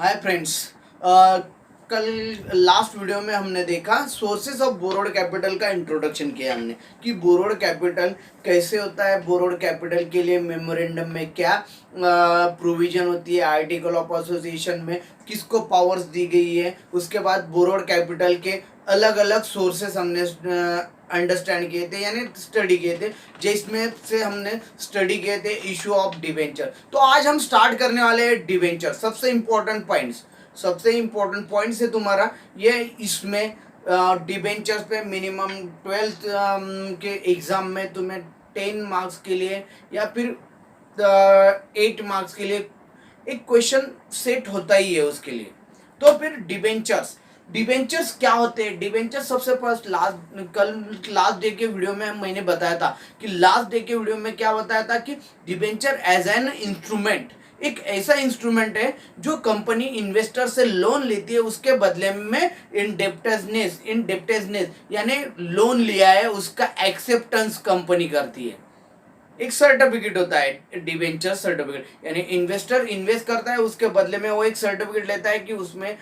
Hi friends. कल last video में हमने देखा सोर्सेस ऑफ बोरोड कैपिटल का इंट्रोडक्शन किया हमने कि बोरोड कैपिटल कैसे होता है। बोरोड कैपिटल के लिए मेमोरेंडम में क्या प्रोविजन होती है, आर्टिकल ऑफ एसोसिएशन में किसको पावर्स दी गई है। उसके बाद बोरोड कैपिटल के अलग अलग सोर्सेस हमने अंडरस्टैंड किए थे यानी स्टडी किए थे, जिसमें से हमने स्टडी किए थे इशू ऑफ डिवेंचर। तो आज हम स्टार्ट करने वाले हैं डिवेंचर। सबसे इम्पोर्टेंट पॉइंट्स है तुम्हारा ये इसमें डिवेंचर्स पे मिनिमम 12th के एग्जाम में तुम्हें 10 मार्क्स के लिए या फिर 8 मार्क्स के लिए एक क्वेश्चन सेट होता ही है उसके लिए। तो फिर डिवेंचर्स क्या होते हैं। डिवेंचर्स सबसे फर्स्ट लास्ट डे के वीडियो में मैंने बताया था कि लास्ट डे के वीडियो में क्या बताया था कि डिवेंचर एज एन इंस्ट्रूमेंट एक ऐसा इंस्ट्रूमेंट है जो कंपनी इन्वेस्टर से लोन लेती है, उसके बदले में इंडेप्टेडनेस यानी लोन लिया है उसका एक्सेप्टेंस कंपनी करती है। एक सर्टिफिकेट होता है डिवेंचर सर्टिफिकेट, यानी इन्वेस्टर इन्वेस्ट करता है उसके बदले में वो एक सर्टिफिकेट लेता है कि उसमें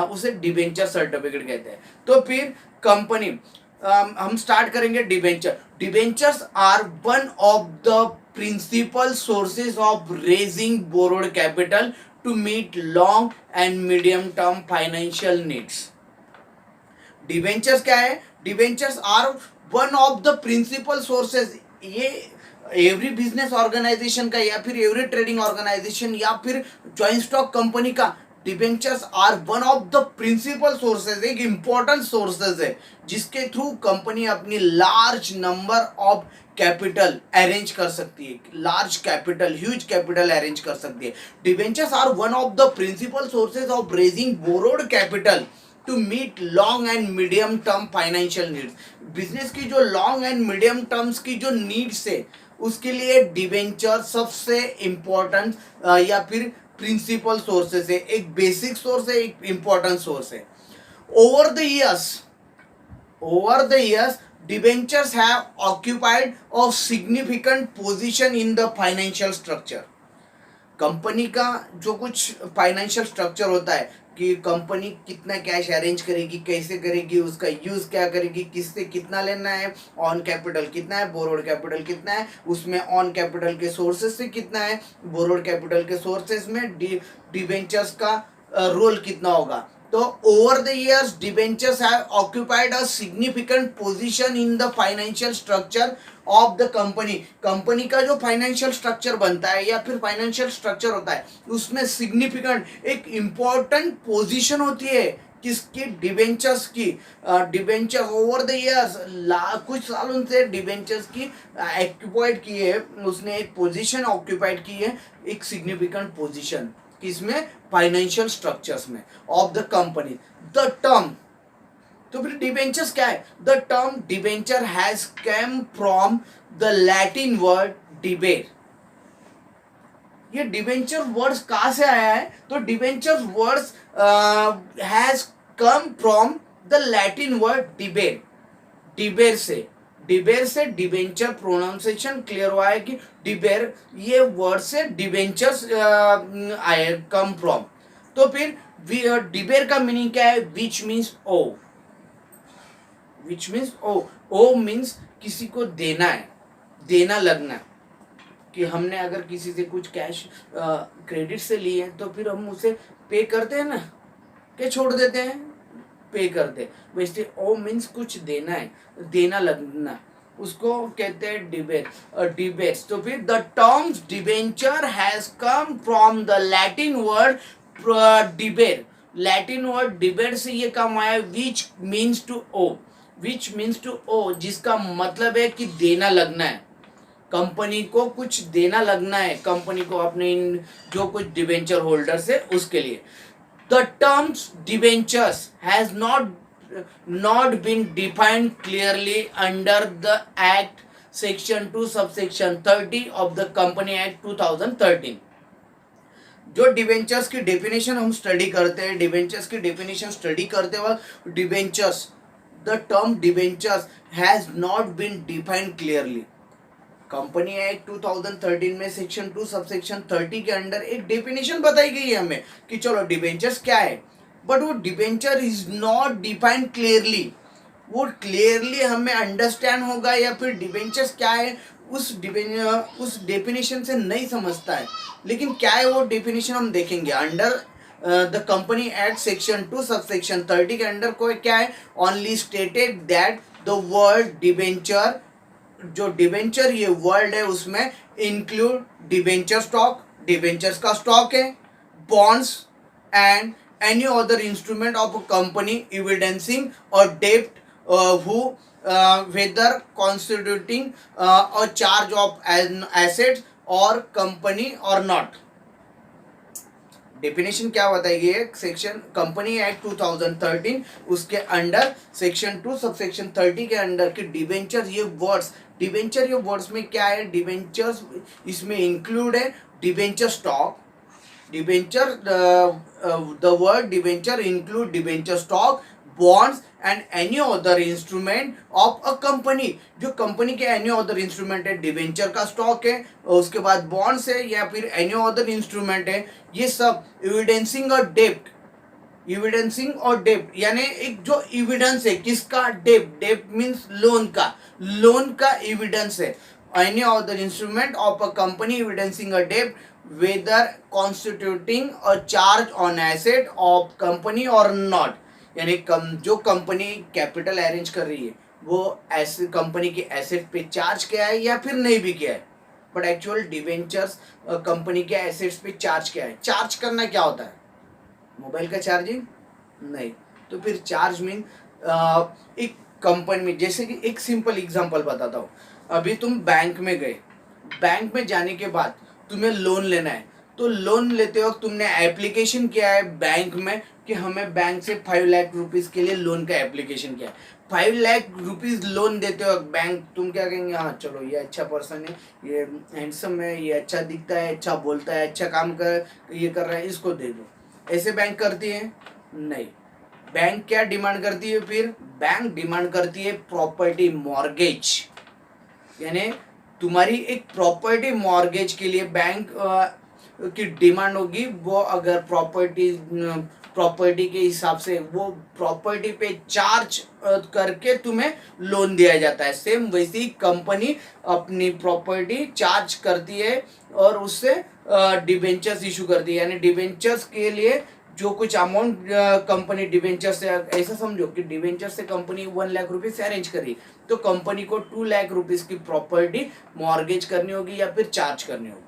उसे डिवेंचर सर्टिफिकेट कहते हैं। तो फिर कंपनी हम स्टार्ट करेंगे debentures are one of the principal sources of raising borrowed capital to meet long and medium term financial needs. Debentures क्या है? Debentures are one of the principal sources. ये every business organisation का या फिर every trading organisation या फिर joint stock company का debentures are one of the principal sources, एक इंपॉर्टेंट सोर्सेज है जिसके थ्रू कंपनी अपनी large number of capital arrange कर सकती है, large capital huge capital arrange कर सकती है। Debentures are one of the principal sources of raising borrowed capital to meet long and medium term financial needs. Business की जो long and medium terms की जो नीड्स है उसके लिए डिवेंचर सबसे इंपॉर्टेंट या फिर प्रिंसिपल सोर्सेस है, एक बेसिक सोर्स है, एक इंपॉर्टेंट सोर्स है। Over the years debentures have occupied a significant position in the financial structure. Company का जो कुछ फाइनेंशियल स्ट्रक्चर होता है कि कंपनी कितना कैश अरेंज करेगी, कैसे करेगी, उसका यूज क्या करेगी, किससे कितना लेना है, ऑन कैपिटल कितना है, बोरोड कैपिटल कितना है, उसमें ऑन कैपिटल के सोर्सेज से कितना है, बोरोड कैपिटल के सोर्सेज में डिवेंचर्स का रोल कितना होगा। तो over the years debentures have occupied a significant position in the financial structure of the company का जो फाइनेंशियल स्ट्रक्चर बनता है या फिर फाइनेंशियल स्ट्रक्चर होता है उसमें सिग्निफिकेंट एक इंपॉर्टेंट पोजीशन होती है किसकी? डिवेंचर्स की। डिवेंचर ओवर द इयर्स कुछ सालों से डिवेंचर्स की ऑक्यूपाइड की है, उसने एक पोजीशन ऑक्यूपाइड की है, एक सिग्निफिकेंट पोजीशन किसमें? फाइनेंशियल स्ट्रक्चर्स में of the company. The term, तो फिर डिवेंचर्स क्या है? The term debenture has come from the Latin word debere. ये डिवेंचर वर्ड्स कहां से आया है? तो debenture words has come from the Latin word debere. Debere से डिवेंचर प्रोनाउंसिएशन क्लियर हुआ है कि डिबेर ये वर्ड से डिवेंचर्स आए कम फ्रॉम। तो फिर डिबेर का मीनिंग क्या है? विच मीन्स ओ मीन्स किसी को देना है, देना लगना, कि हमने अगर किसी से कुछ कैश क्रेडिट से लिए तो फिर हम उसे पे करते हैं ना, क्या छोड़ देते हैं, पे करते। वैसे ओ मीन्स कुछ देना है, देना लगना, उसको कहते हैं डिबेट्स। तो फिर the terms debenture has come from the Latin word debere. Latin word debere से ये कम आया विच मीन्स टू ओ, जिसका मतलब है कि देना लगना है, कंपनी को कुछ देना लगना है, कंपनी को अपने जो कुछ डिवेंचर होल्डर्स है उसके लिए। The terms debentures has not been defined clearly under the act section 2 subsection 30 of the company act 2013। जो डिवेंचर्स की डेफिनेशन हम स्टडी करते हैं, डिवेंचर्स की डेफिनेशन स्टडी करते वक्त debentures, the term debentures has not been defined clearly. Company act 2013 में section 2 subsection 30 के अंडर एक डेफिनेशन बताई गई है हमें कि चलो डिबेंचर्स क्या है, बट वो debenture is not defined clearly. वो क्लियरली हमें अंडरस्टैंड होगा या फिर डिबेंचर्स क्या है उस डेफिनेशन से नहीं समझता है। लेकिन क्या है वो डेफिनेशन हम देखेंगे under the company act section 2 subsection 30 के अंडर को क्या है, only stated that the word debenture, जो डिबेंचर ये वर्ड है उसमें इंक्लूड डिबेंचर स्टॉक, डिबेंचर्स का स्टॉक है, bonds and any other instrument of a company evidencing or debt who whether constituting a charge of an assets or company or not। Definition क्या बताई गई है section company act 2013 उसके under section 2 subsection 30 के under के debenture ये words में क्या है, डिबेंचर्स इसमें इंक्लूड है debenture stock, debenture the word debenture include debenture stock, bonds and any other instrument of a company। जो कंपनी के any other instrument है, डिबेंचर का स्टॉक है, उसके बाद बॉन्ड्स है या फिर any other instrument है, ये सब evidencing और डेप्ट यानी एक जो एविडेंस है किसका, डेप्ट मीन्स लोन का एविडेंस है। any other instrument of a company evidencing a debt whether constituting a charge on asset of company or not। यानी जो कंपनी कैपिटल अरेंज कर रही है वो ऐसे कंपनी के एसेट पे चार्ज किया है या फिर नहीं भी किया है, बट एक्चुअल डिवेंचर्स कंपनी के एसेट्स पे चार्ज किया है। चार्ज करना क्या होता है, मोबाइल का चार्जिंग नहीं, तो फिर चार्ज मीन एक कंपनी में, जैसे कि एक सिंपल एग्जांपल बताता हूँ। अभी तुम बैंक में गए, बैंक में जाने के बाद तुम्हें लोन लेना है, तो लोन लेते वक्त तुमने एप्लीकेशन किया है बैंक में कि हमें बैंक से 5 लाख रुपीस के लिए लोन का एप्लीकेशन किया है। 5 लाख रुपीस लोन देते वक्त बैंक तुम क्या कहेंगे, हाँ चलो ये अच्छा पर्सन है, ये हैंडसम है, ये अच्छा दिखता है, अच्छा बोलता है, अच्छा काम ये कर रहा है, इसको दे दो। ऐसे बैंक करती है नहीं। बैंक क्या डिमांड करती है फिर, बैंक डिमांड करती है प्रॉपर्टी मॉर्गेज, यानी तुम्हारी एक प्रॉपर्टी मॉर्गेज के लिए बैंक की डिमांड होगी। वो अगर प्रॉपर्टी के हिसाब से वो प्रॉपर्टी पे चार्ज करके तुम्हें लोन दिया जाता है। सेम वैसे ही कंपनी अपनी प्रॉपर्टी चार्ज करती है और उससे डिबेंचर्स इशू करती है, यानी डिबेंचर्स के लिए जो कुछ अमाउंट कंपनी डिबेंचर से, ऐसा समझो कि डिबेंचर से कंपनी 1 लाख रुपीस अरेंज करी, तो कंपनी को 2 लाख रुपीस की प्रॉपर्टी मॉर्गेज करनी होगी या फिर चार्ज करनी होगी।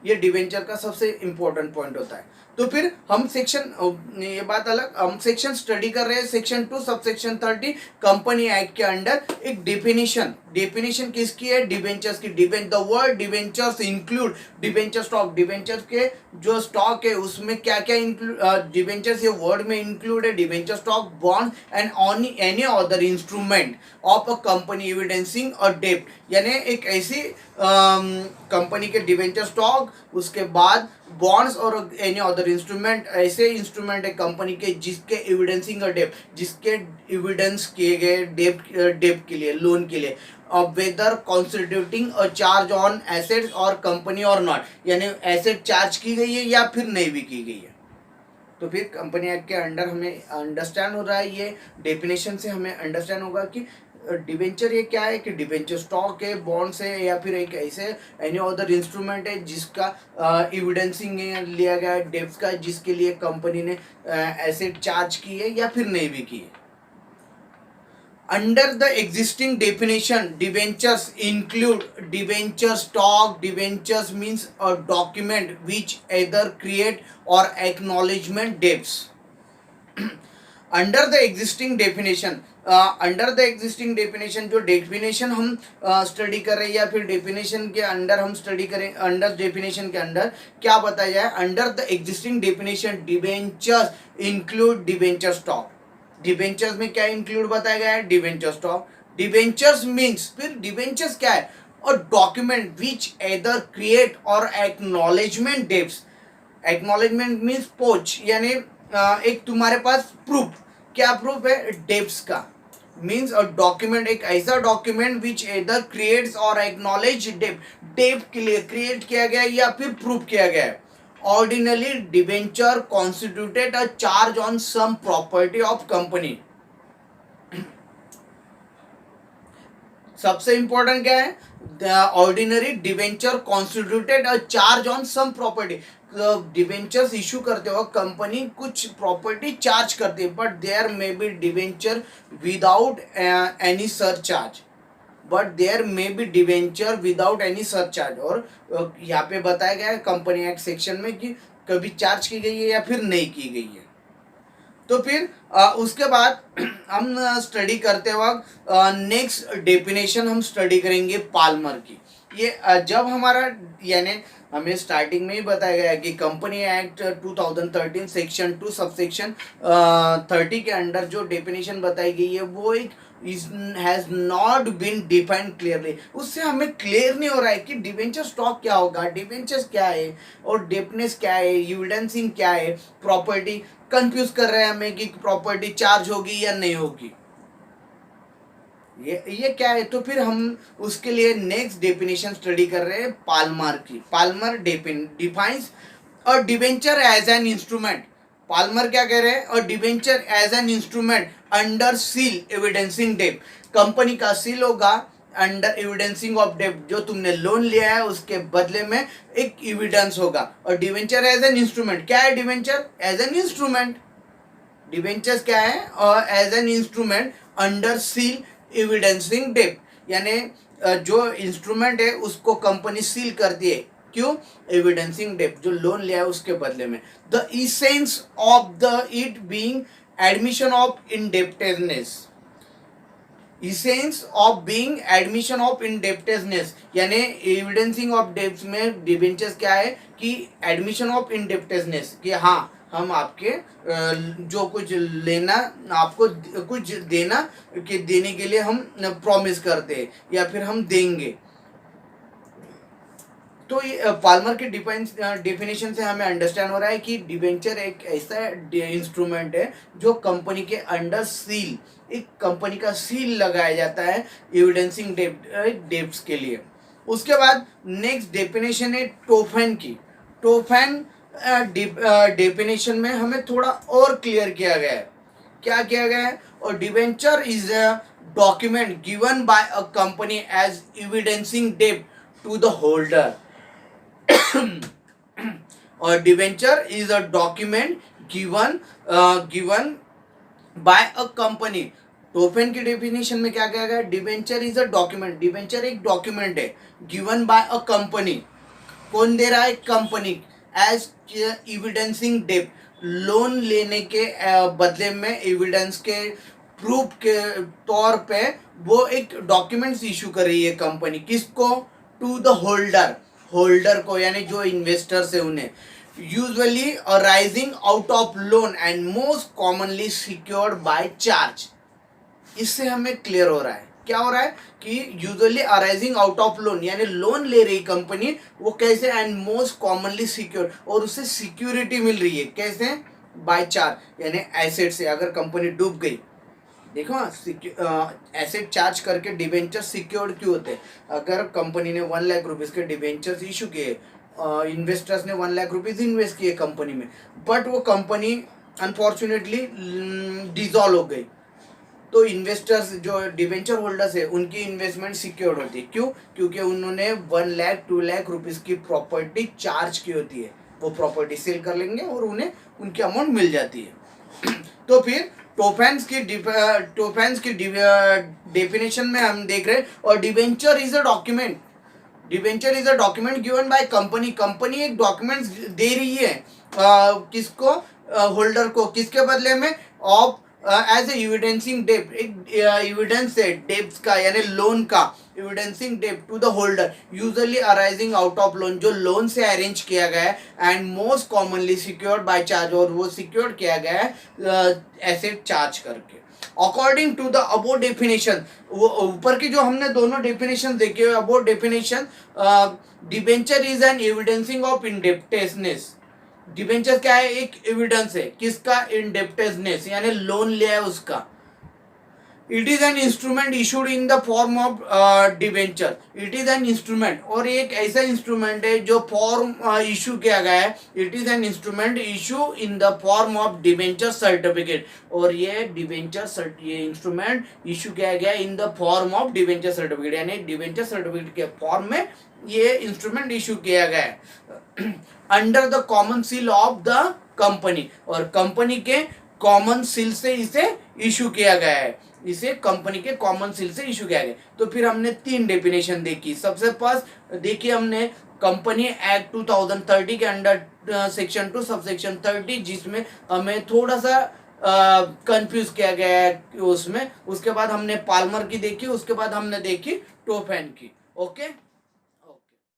ये डिबेंचर का सबसे इंपॉर्टेंट पॉइंट होता है। तो फिर हम सेक्शन, ये बात अलग, हम सेक्शन स्टडी कर रहे हैं सेक्शन 2 सबसेक्शन 30 कंपनी एक्ट के अंडर एक डेफिनेशन किसकी है, डिबेंचर्स की। The word debentures include debenture stock, debentures के जो स्टॉक है उसमें क्या क्या इंक्लूड, डिबेंचर्स ये वर्ड में इंक्लूड है debenture stock, bond and any other instrument of a company evidencing a डेब्ट, यानी एक ऐसी कंपनी के डिबेंचर स्टॉक, उसके बाद बॉन्ड्स और एनी अदर इंस्ट्रूमेंट, ऐसे इंस्ट्रूमेंट है कंपनी के जिसके एविडेंसिंग डेब्ट, जिसके एविडेंस किए गए डेब्ट के लिए, लोन के लिए, whether constituting a charge on assets और कंपनी और नॉट, यानी एसेट चार्ज की गई है या फिर नहीं भी की गई है। तो फिर कंपनी एक्ट के अंडर हमें अंडरस्टैंड हो रहा है, ये डेफिनेशन से हमें अंडरस्टैंड होगा कि डिबेंचर ये क्या है, कि डिबेंचर स्टॉक है, बॉन्ड्स है या फिर एक ऐसे एनी अदर इंस्ट्रूमेंट है जिसका एविडेंसिंग लिया गया है डेब्ट का, जिसके लिए कंपनी ने एसेट चार्ज की है या फिर नहीं भी की है। Under the existing definition, debentures include debenture stock. Debentures means a document which either create or acknowledgement debts. Under the existing definition, जो डेफिनेशन हम स्टडी कर रहे हैं या फिर डेफिनेशन के अंडर हम स्टडी करें, अंडर डेफिनेशन के अंडर क्या बताया जाए, under the existing definition debentures include debenture stock. Debentures में क्या इंक्लूड बताया गया है, डिबेंचर स्टॉक। डिबेंचर्स मीन्स, फिर डिबेंचर्स क्या है, और डॉक्यूमेंट विच एदर क्रिएट और एक्नॉलेजमेंट डेब्ट्स। एक्नॉलेजमेंट मीन्स पोच, यानी एक तुम्हारे पास प्रूफ, क्या प्रूफ है, डेब्ट्स का, मीन्स अ डॉक्यूमेंट, एक ऐसा डॉक्यूमेंट विच एदर क्रिएट्स और एक्नॉलेज डेब्ट के लिए क्रिएट किया गया या फिर प्रूव किया गया है. Ordinary debenture constituted a charge on some property of company. सबसे इंपॉर्टेंट क्या है, the ordinary debenture constituted a charge on some property. Debentures issue करते वक्त कंपनी कुछ प्रॉपर्टी चार्ज करती है, but there may be debenture without any surcharge, but there may be debenture without any surcharge. और यहाँ पे बताया गया है कंपनी एक्ट सेक्शन में कि कभी चार्ज की गई है या फिर नहीं की गई है. तो फिर उसके बाद हम स्टडी करते वक्त नेक्स्ट डेफिनेशन हम स्टडी करेंगे पाल्मर की. ये जब हमारा यानी हमें स्टार्टिंग में ही बताया गया कि कंपनी एक्ट 2013 सेक्शन 2 सबसेक्शन 30 के अंडर जो डेफिनेशन बताई गई है वो एक has not been defined clearly. उससे हमें क्लियर नहीं हो रहा है कि डिवेंचर स्टॉक क्या होगा, डिवेंचर्स क्या है और डेफनेस क्या है, एविडेंसिंग क्या है, प्रॉपर्टी कंफ्यूज कर रहे हैं हमें कि प्रॉपर्टी चार्ज होगी या नहीं होगी, ये क्या है. तो फिर हम उसके लिए नेक्स्ट डेफिनेशन स्टडी कर रहे हैं पाल्मर की. Palmer defines a debenture as an instrument. Palmer क्या कह रहे हैं, a debenture as an instrument under seal evidencing debt. Company का सील होगा अंडर एविडेंसिंग ऑफ डेट, जो तुमने लोन लिया है उसके बदले में एक एविडेंस होगा. और डिबेंचर एज एन इंस्ट्रूमेंट, क्या है debenture, as an instrument. Debentures क्या है, और as an instrument under seal evidencing debt, यानी जो इंस्ट्रूमेंट है उसको कंपनी सील करती है. क्यों, एविडेंसिंग डेट, जो लोन लिया है उसके बदले में. The essence of the it being admission of indebtedness. Essence of being admission of indebtedness, यानी एविडेंसिंग ऑफ डेब्ट्स में डिबेंचर्स क्या है कि एडमिशन ऑफ इंडेप्टेडनेस, कि हाँ हम आपके जो कुछ लेना, आपको कुछ देना कि देने के लिए हम प्रॉमिस करते हैं या फिर हम देंगे. तो ये पाल्मर के डेफिनेशन से हमें अंडरस्टैंड हो रहा है कि डिबेंचर एक ऐसा इंस्ट्रूमेंट है जो कंपनी के अंडर सील, एक कंपनी का सील लगाया जाता है एविडेंसिंग डेब्ट्स के लिए. उसके बाद नेक्स्ट डेफिनेशन है टोफेन की. टोफेन डेफिनेशन में हमें थोड़ा और क्लियर किया गया है. क्या किया गया है, और debenture is a document given by a company as evidencing डेब्ट टू द होल्डर. और debenture is a document given by a company. टोफेन की डेफिनेशन में क्या कहा गया, debenture is a document, debenture एक डॉक्यूमेंट है गिवन बाय अ कंपनी. कौन दे रहा है, कंपनी, एज एविडेंसिंग डेब्ट, लोन लेने के बदले में एविडेंस के प्रूफ के तौर पे वो एक डॉक्यूमेंट्स इशू कर रही है कंपनी. किसको, टू द होल्डर, होल्डर को, यानी जो इन्वेस्टर्स है उन्हें. Usually arising out of loan and most commonly secured by charge. इससे हमें क्लियर हो रहा है, क्या हो रहा है कि usually arising out of loan, यानी लोन ले रही कंपनी, वो कैसे, एंड मोस्ट कॉमनली सिक्योर, और उससे सिक्योरिटी मिल रही है कैसे, बाय चार्ज, यानी एसेट से. अगर कंपनी डूब गई, देखो एसेट चार्ज करके डिबेंचर सिक्योर्ड क्यों होते हैं. अगर कंपनी ने 1 लाख रुपीज के डिबेंचर्स इशू किए, इन्वेस्टर्स ने 1 लाख रुपीज इन्वेस्ट किए कंपनी में, बट वो कंपनी अनफॉर्चुनेटली डिजॉल्व हो गई, तो इन्वेस्टर्स जो डिबेंचर होल्डर्स है उनकी इन्वेस्टमेंट सिक्योर्ड होती है. क्यों, क्योंकि उन्होंने 1 लाख 2 लाख रुपीज की प्रॉपर्टी चार्ज की होती है. वो प्रॉपर्टी सेल कर लेंगे और उन्हें उनकी अमाउंट मिल जाती है. तो फिर टोफेंस की डेफिनेशन में हम देख रहे हैं, और debenture is a document, debenture is a document given by company. Company एक डॉक्यूमेंट दे रही है किसको, होल्डर को, किसके बदले में, ऑफ एज ए एविडेंसिंग डेब्ट, एक एविडेंस है डेब्ट का, यानी लोन का एविडेंसिंग डेब्ट to the holder, usually arising out of loan, जो लोन से अरेंज किया गया है, and most commonly secured by charge, और वो सिक्योर किया गया है एसेट चार्ज करके. According to the above definition, वो ऊपर की जो हमने दोनों डेफिनेशन देखे हुए, above definition, debenture is an evidencing of indebtedness. Debenture क्या है, एक एविडेंस है किसका, इंडेप्टेडनेस, यानी लोन लिया है उसका. It is an instrument issued in the form of debenture. It is an instrument, और एक ऐसा इंस्ट्रूमेंट है जो फॉर्म इशू किया गया है। It is an instrument issue in the form of debenture certificate, और ये डिवेंचर ये इंस्ट्रूमेंट इशू किया गया in the form of debenture certificate, यानी डिवेंचर सर्टिफिकेट के फॉर्म में ये इंस्ट्रूमेंट इशू किया गया है under the common seal of the company, और कंपनी के कॉमन सील से इसे इशू किया गया है, इसे कंपनी के कॉमन सील से इशू किया गया। तो फिर हमने 3 डेफिनेशन देखी। सबसे फर्स्ट देखी हमने कंपनी एक्ट 2030 के अंडर सेक्शन 2 सबसेक्शन 30, जिसमें हमें थोड़ा सा कंफ्यूज किया गया है उसमें। उसके बाद हमने पाल्मर की देखी, उसके बाद हमने देखी टोफैन की। ओके।